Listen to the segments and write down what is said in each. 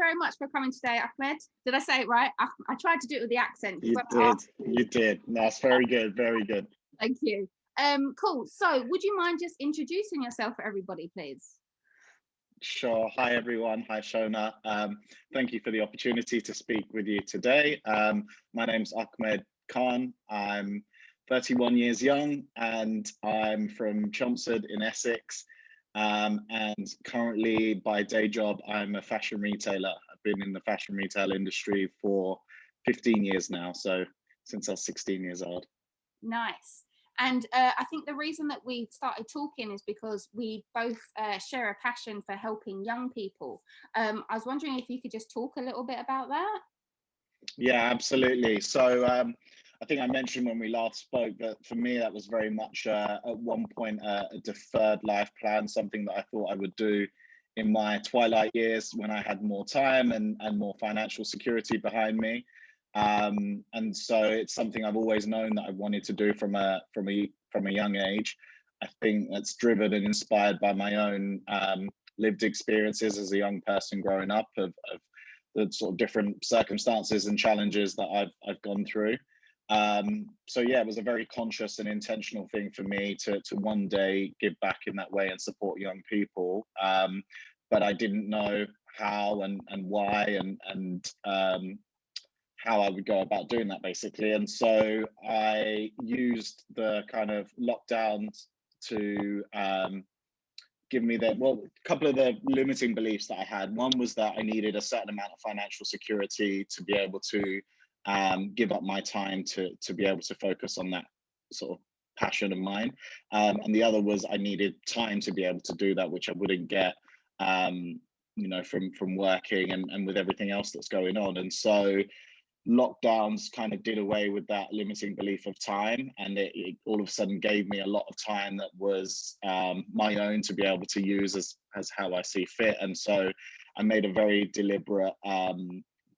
very much for coming today, Ahmed. Did I say it right? I tried to do it with the accent. You did. That's very good, very good. Thank you. Cool. So would you mind just introducing yourself for everybody, please? Sure. Hi, everyone. Hi, Shona. Thank you for the opportunity to speak with you today. My name's Ahmed Khan. I'm 31 years young and I'm from Chelmsford in Essex. And currently, by day job, I'm a fashion retailer. I've been in the fashion retail industry for 15 years now. So since I was 16 years old. Nice. And I think the reason that we started talking is because we both share a passion for helping young people. I was wondering if you could just talk a little bit about that. Yeah, absolutely. So I think I mentioned when we last spoke that for me, that was very much at one point a deferred life plan, something that I thought I would do in my twilight years when I had more time and more financial security behind me. And so it's something I've always known that I wanted to do from a young age. I think that's driven and inspired by my own lived experiences as a young person growing up of the sort of different circumstances and challenges that I've gone through. So yeah, it was a very conscious and intentional thing for me to one day give back in that way and support young people. But I didn't know how and why and how I would go about doing that basically. And so I used the kind of lockdowns to give me a couple of the limiting beliefs that I had. One was that I needed a certain amount of financial security to be able to give up my time to be able to focus on that sort of passion of mine. And the other was I needed time to be able to do that, which I wouldn't get from working and with everything else that's going on. And so lockdowns kind of did away with that limiting belief of time, and it all of a sudden gave me a lot of time that was my own to be able to use as how I see fit. And so I made a very deliberate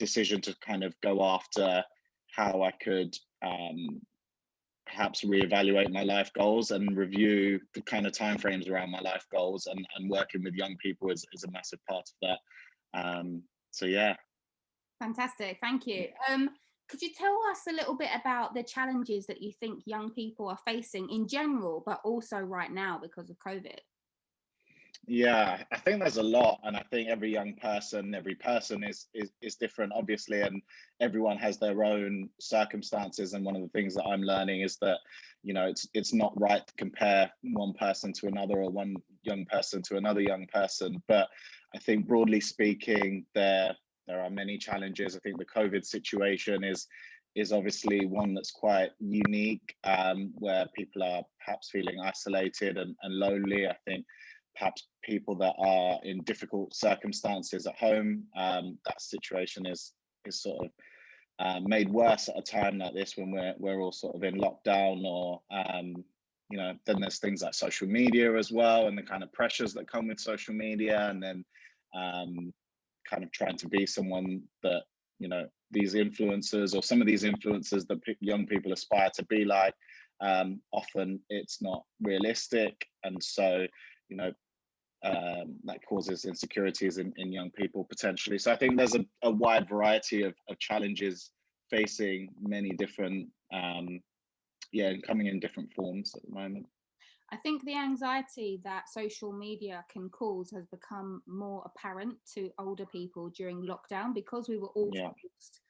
decision to kind of go after how I could perhaps reevaluate my life goals and review the kind of timeframes around my life goals, and working with young people is a massive part of that. So yeah. Fantastic, thank you. Could you tell us a little bit about the challenges that you think young people are facing in general, but also right now because of COVID? Yeah, I think there's a lot, and I think every person is different, obviously, and everyone has their own circumstances. And one of the things that I'm learning is that, it's not right to compare one person to another or one young person to another young person. But I think broadly speaking, there are many challenges. I think the COVID situation is obviously one that's quite unique, where people are perhaps feeling isolated and lonely. I think perhaps people that are in difficult circumstances at home, that situation is sort of made worse at a time like this when we're all sort of in lockdown, or then there's things like social media as well, and the kind of pressures that come with social media, and then kind of trying to be someone that these influencers, or some of these influencers that young people aspire to be like, often it's not realistic, and so that causes insecurities in young people potentially. So I think there's a wide variety of challenges facing many different and coming in different forms at the moment. I think the anxiety that social media can cause has become more apparent to older people during lockdown, because we were all forced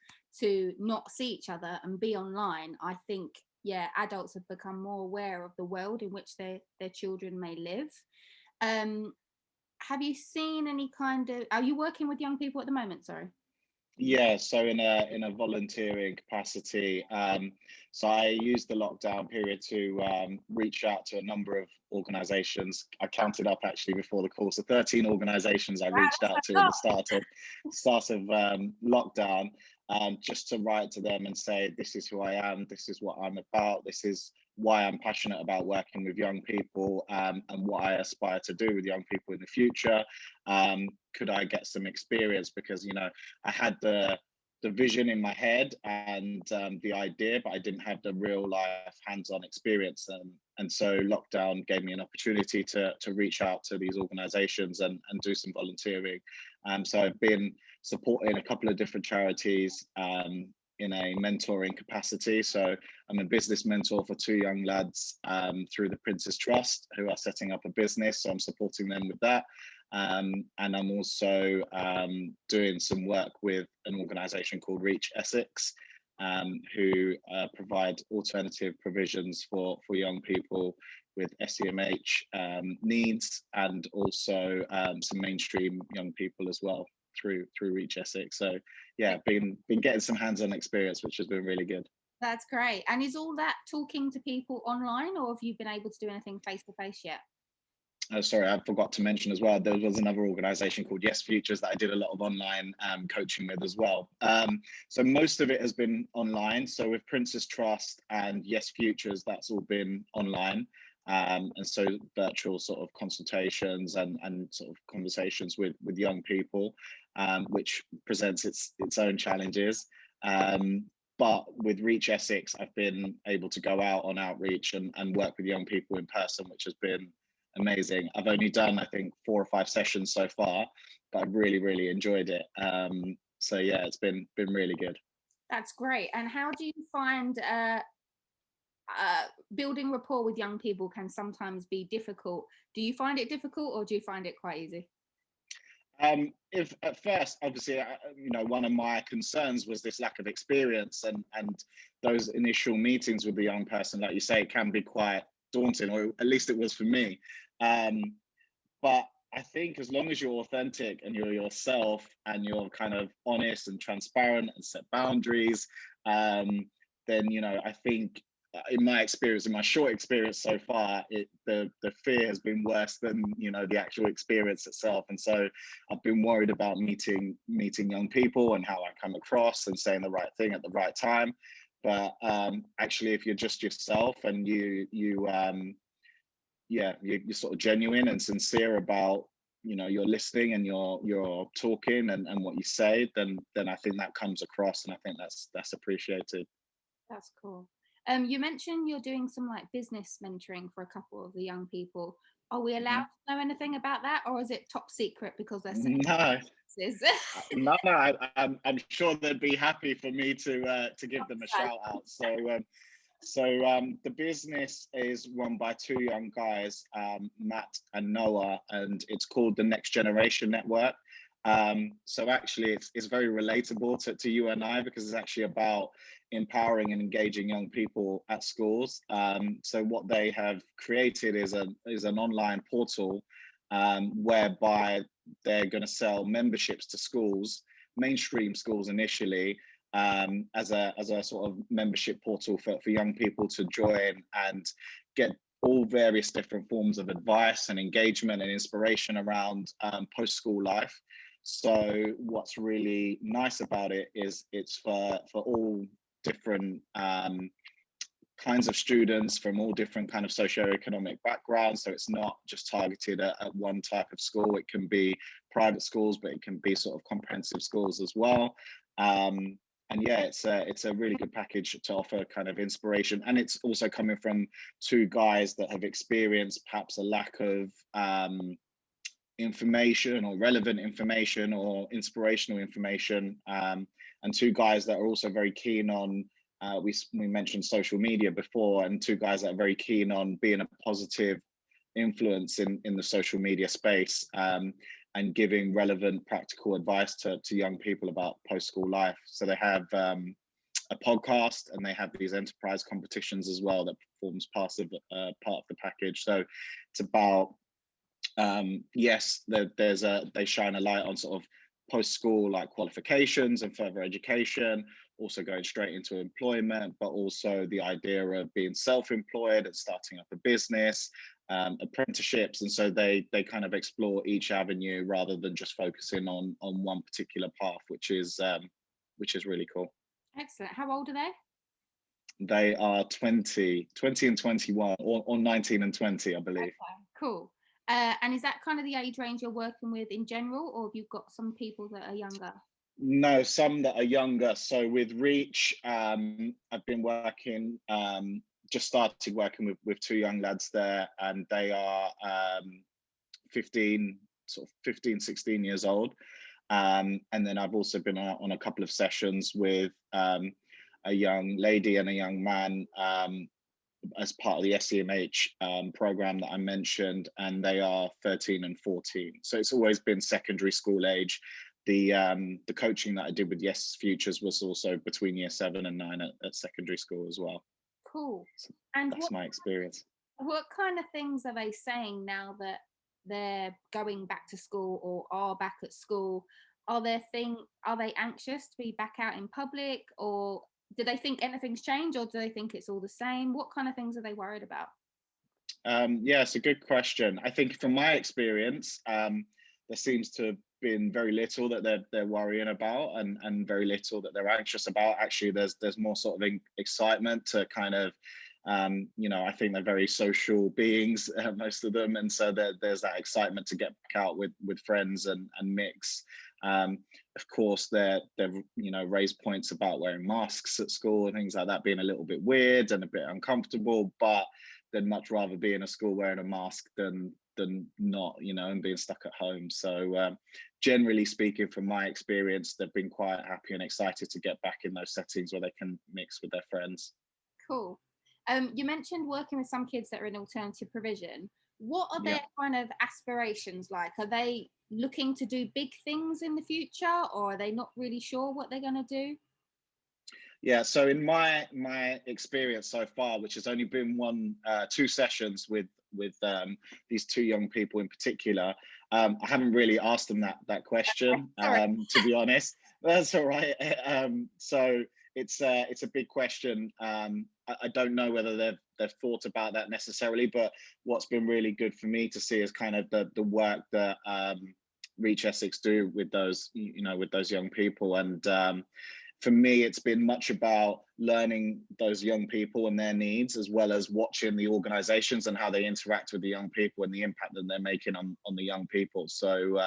to not see each other and be online. I think, adults have become more aware of the world in which their children may live. Have you seen any are you working with young people at the moment? Sorry. Yeah, so in a volunteering capacity, so I used the lockdown period to reach out to a number of organisations. I counted up actually before the call, so 13 organisations I reached out to at the start of lockdown, just to write to them and say, this is who I am, this is what I'm about, this is why I'm passionate about working with young people, and what I aspire to do with young people in the future. Could I get some experience? Because I had the vision in my head and the idea, but I didn't have the real life hands-on experience. And so lockdown gave me an opportunity to reach out to these organisations and do some volunteering. So I've been supporting a couple of different charities in a mentoring capacity. So I'm a business mentor for 2 young lads through the Prince's Trust who are setting up a business. So I'm supporting them with that. And I'm also doing some work with an organisation called Reach Essex, who provide alternative provisions for young people with SEMH needs, and also some mainstream young people as well through Reach Essex. So yeah, been getting some hands-on experience, which has been really good. That's great. And is all that talking to people online, or have you been able to do anything face to face yet? Sorry, I forgot to mention as well, there was another organisation called Yes Futures that I did a lot of online coaching with as well. So most of it has been online. So with Prince's Trust and Yes Futures, that's all been online. And so virtual sort of consultations and sort of conversations with young people, which presents its own challenges. But with Reach Essex, I've been able to go out on outreach and work with young people in person, which has been amazing. I've only done, I think, 4 or 5 sessions so far, but I've really enjoyed it. So yeah, it's been really good. That's great. And how do you find building rapport with young people can sometimes be difficult? Do you find it difficult, or do you find it quite easy? If at first, obviously, you know, one of my concerns was this lack of experience, and those initial meetings with the young person, like you say, can be quite daunting, or at least it was for me. But I think as long as you're authentic and you're yourself and you're kind of honest and transparent and set boundaries, then, you know, I think in my experience, in my short experience so far, the fear has been worse than, you know, the actual experience itself. And so I've been worried about meeting young people and how I come across and saying the right thing at the right time. But actually, if you're just yourself and you're sort of genuine and sincere about, you know, you're listening and you're talking and what you say, then I think that comes across, and I think that's appreciated. That's cool. You mentioned you're doing some like business mentoring for a couple of the young people. Are we allowed to know anything about that, or is it top secret because they're saying No, no, I'm sure they'd be happy for me to give them a shout out. So the business is run by 2 young guys, Matt and Noah, and it's called the Next Generation Network. So actually it's very relatable to you and I, because it's actually about empowering and engaging young people at schools. So what they have created is an online portal whereby they're going to sell memberships to schools, mainstream schools initially, as a sort of membership portal for young people to join and get all various different forms of advice and engagement and inspiration around post-school life. So what's really nice about it is it's for all different kinds of students from all different kind of socioeconomic backgrounds. So it's not just targeted at one type of school. It can be private schools, but it can be sort of comprehensive schools as well. And yeah, it's a really good package to offer kind of inspiration, and it's also coming from 2 guys that have experienced perhaps a lack of information or relevant information or inspirational information, and 2 guys that are also very keen on we mentioned social media before, and 2 guys that are very keen on being a positive influence in the social media space, and giving relevant practical advice to young people about post-school life. So they have a podcast, and they have these enterprise competitions as well that forms part of the package. So it's about yes, they shine a light on sort of post-school like qualifications and further education, also going straight into employment, but also the idea of being self-employed and starting up a business, apprenticeships. And so they kind of explore each avenue rather than just focusing on one particular path, which is really cool. Excellent. How old are they? They are 20 and 21, or 19 and 20, I believe. Okay, cool. And is that kind of the age range you're working with in general, or have you got some people that are younger? No, some that are younger. So with Reach, I've been working, just started working with 2 young lads there, and they are 15, 16 years old. And then I've also been on a couple of sessions with a young lady and a young man as part of the SEMH program that I mentioned, and they are 13 and 14. So it's always been secondary school age. The coaching that I did with Yes Futures was also between year 7 and 9 at secondary school as well. Cool. So And that's my experience. what kind of things are they saying now that they're going back to school or are back at school? Are they anxious to be back out in public, or do they think anything's changed, or do they think it's all the same? What kind of things are they worried about? Yeah, it's a good question. I think from my experience, there seems to have been very little that they're worrying about, and very little that they're anxious about. Actually, there's more sort of excitement to kind of, I think they're very social beings, most of them, and so there's that excitement to get back out with friends and mix. Of course, they've raised points about wearing masks at school and things like that being a little bit weird and a bit uncomfortable, but they'd much rather be in a school wearing a mask than not, and being stuck at home. So generally speaking, from my experience, they've been quite happy and excited to get back in those settings where they can mix with their friends. Cool. You mentioned working with some kids that are in alternative provision. What are Yeah. their kind of aspirations like? Are they looking to do big things in the future, or are they not really sure what they're going to do? Yeah, so in my experience so far, which has only been two sessions with these two young people in particular, I haven't really asked them that question. To be honest, that's all right. So it's a big question. I don't know whether they've thought about that necessarily, but what's been really good for me to see is kind of the work that Reach Essex do with those young people. And for me, it's been much about learning those young people and their needs, as well as watching the organizations and how they interact with the young people and the impact that they're making on the young people. So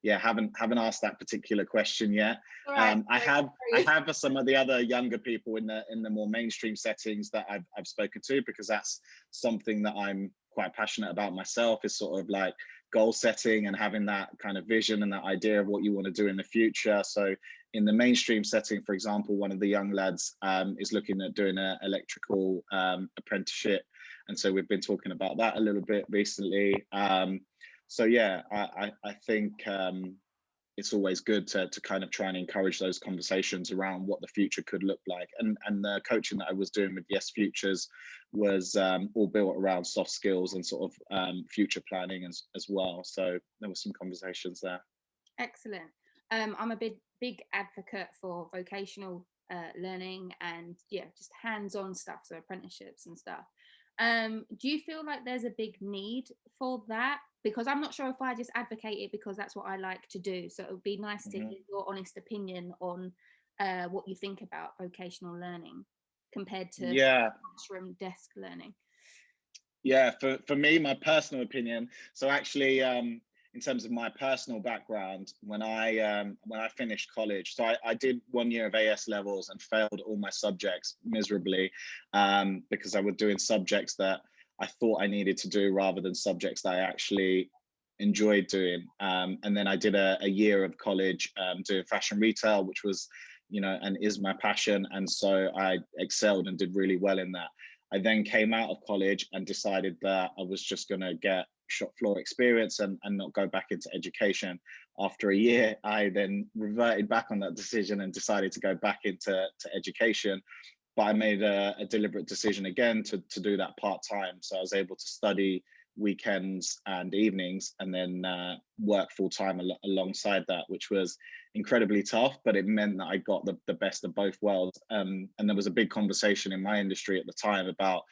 yeah, haven't asked that particular question yet. Right. I have for some of the other younger people in the more mainstream settings that I've spoken to, because that's something that I'm quite passionate about myself, is sort of like goal setting and having that kind of vision and that idea of what you want to do in the future. So in the mainstream setting, for example, one of the young lads is looking at doing an electrical apprenticeship. And so we've been talking about that a little bit recently. So yeah, I think it's always good to kind of try and encourage those conversations around what the future could look like. And the coaching that I was doing with Yes Futures was all built around soft skills and sort of future planning as well. So there were some conversations there. Excellent. I'm a big advocate for vocational learning and just hands-on stuff, so apprenticeships and stuff. Do you feel like there's a big need for that? Because I'm not sure if I just advocate it because that's what I like to do. So it would be nice to hear your honest opinion on what you think about vocational learning compared to classroom desk learning. Yeah, for me, my personal opinion. So actually, in terms of my personal background, when I finished college, so I did 1 year of AS levels and failed all my subjects miserably, because I was doing subjects that I thought I needed to do rather than subjects that I actually enjoyed doing. And then I did a year of college doing fashion retail, which was, and is my passion. And so I excelled and did really well in that. I then came out of college and decided that I was just going to get shop floor experience and not go back into education. After a year, I then reverted back on that decision and decided to go back into education. But I made a deliberate decision again to do that part-time. So I was able to study weekends and evenings and then work full-time alongside that, which was incredibly tough, but it meant that I got the best of both worlds. And there was a big conversation in my industry at the time about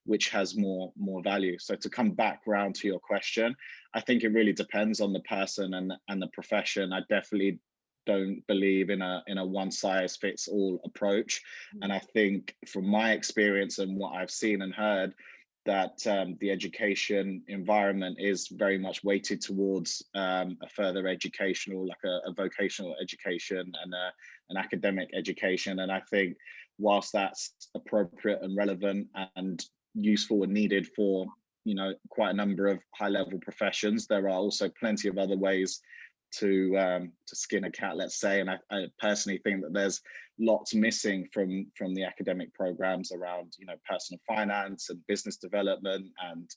which has more value. So to come back round to your question, I think it really depends on the person and the profession. I definitely don't believe in a one size fits all approach. And I think from my experience and what I've seen and heard, that the education environment is very much weighted towards a further educational, like a vocational education and an academic education. And I think whilst that's appropriate and relevant and useful and needed for quite a number of high level professions, there are also plenty of other ways to skin a cat, let's say. And I personally think that there's lots missing from the academic programs around, you know, personal finance and business development, and,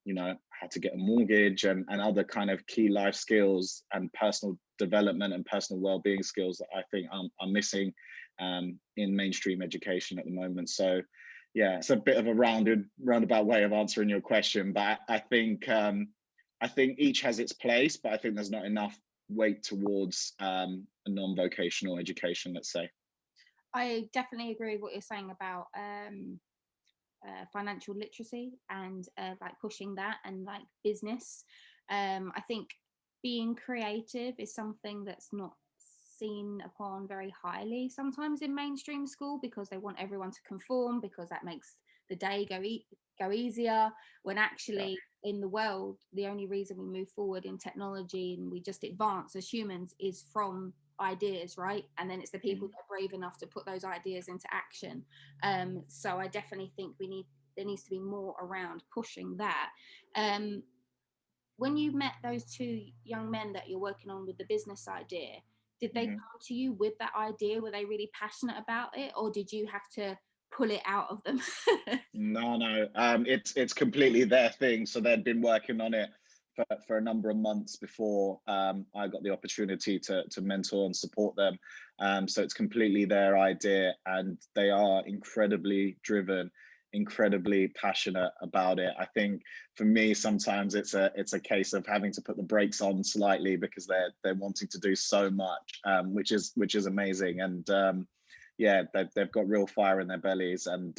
you know, how to get a mortgage, and other kind of key life skills and personal development and personal well-being skills that I think are missing in mainstream education at the moment. So yeah, it's a bit of a roundabout way of answering your question, but I think each has its place, but I think there's not enough weight towards a non-vocational education, let's say. I definitely agree with what you're saying about financial literacy and like pushing that, and like business. I think being creative is something that's not seen upon very highly sometimes in mainstream school, because they want everyone to conform, because that makes the day go easier, when actually in the world the only reason we move forward in technology and we just advance as humans is from ideas, right? And then it's the people that are brave enough to put those ideas into action. So I definitely think there needs to be more around pushing that. When you met those two young men that you're working on with the business idea, did they come to you with that idea? Were they really passionate about it, or did you have to pull it out of them? No. It's completely their thing. So they'd been working on it for a number of months before I got the opportunity to mentor and support them. So it's completely their idea, and they are incredibly driven, incredibly passionate about it. I think for me, sometimes it's a case of having to put the brakes on slightly, because they're wanting to do so much, which is amazing. And yeah, they've got real fire in their bellies, and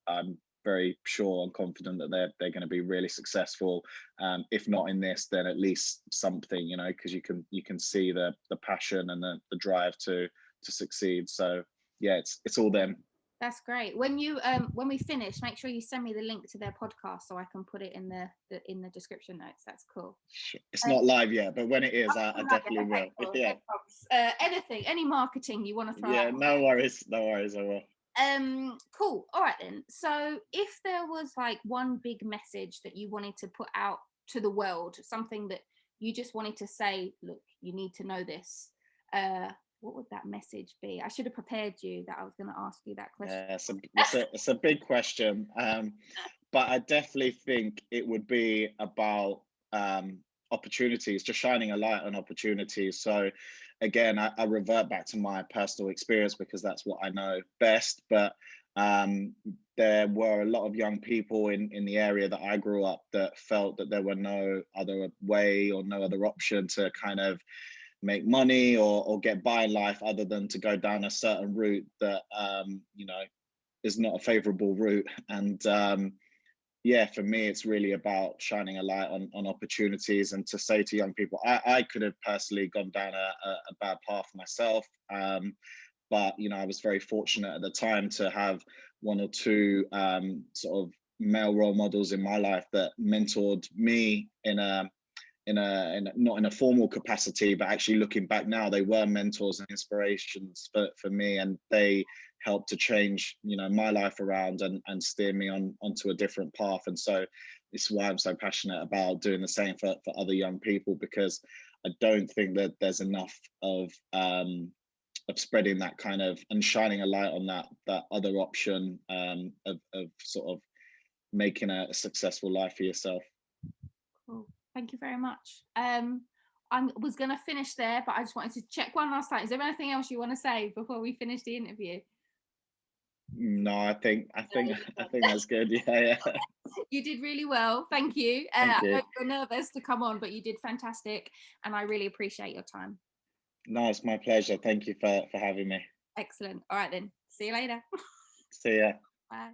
I'm very sure and confident that they're going to be really successful. If not in this, then at least something, you know, because you can see the passion and the drive to succeed. So yeah, it's all them. That's great. When we finish, make sure you send me the link to their podcast so I can put it in the description notes. That's cool. It's not live yet, but when it is, I definitely will. Cool. Yeah. Anything, any marketing you want to throw out? Yeah, no worries, I will. Cool. All right then. So if there was like one big message that you wanted to put out to the world, something that you just wanted to say, look, you need to know this, what would that message be? I should have prepared you that I was going to ask you that question. Yeah, it's a big question, but I definitely think it would be about opportunities, just shining a light on opportunities. So again, I revert back to my personal experience because that's what I know best. But there were a lot of young people in the area that I grew up that felt that there were no other way or no other option to kind of make money or get by in life other than to go down a certain route that you know, is not a favorable route. And yeah, for me, it's really about shining a light on opportunities, and to say to young people, I could have personally gone down a bad path myself, but you know, I was very fortunate at the time to have one or two sort of male role models in my life that mentored me in a not in a formal capacity, but actually looking back now, they were mentors and inspirations for me, and they helped to change, you know, my life around and steer me onto a different path. And so this is why I'm so passionate about doing the same for other young people, because I don't think that there's enough of spreading that kind of and shining a light on that other option of sort of making a successful life for yourself. Cool. Thank you very much. I was going to finish there, but I just wanted to check one last time. Is there anything else you want to say before we finish the interview? No, I think that's good. Yeah. You did really well. Thank you. Thank you. I know you're nervous to come on, but you did fantastic, and I really appreciate your time. No, it's my pleasure. Thank you for having me. Excellent. All right then. See you later. See ya. Bye.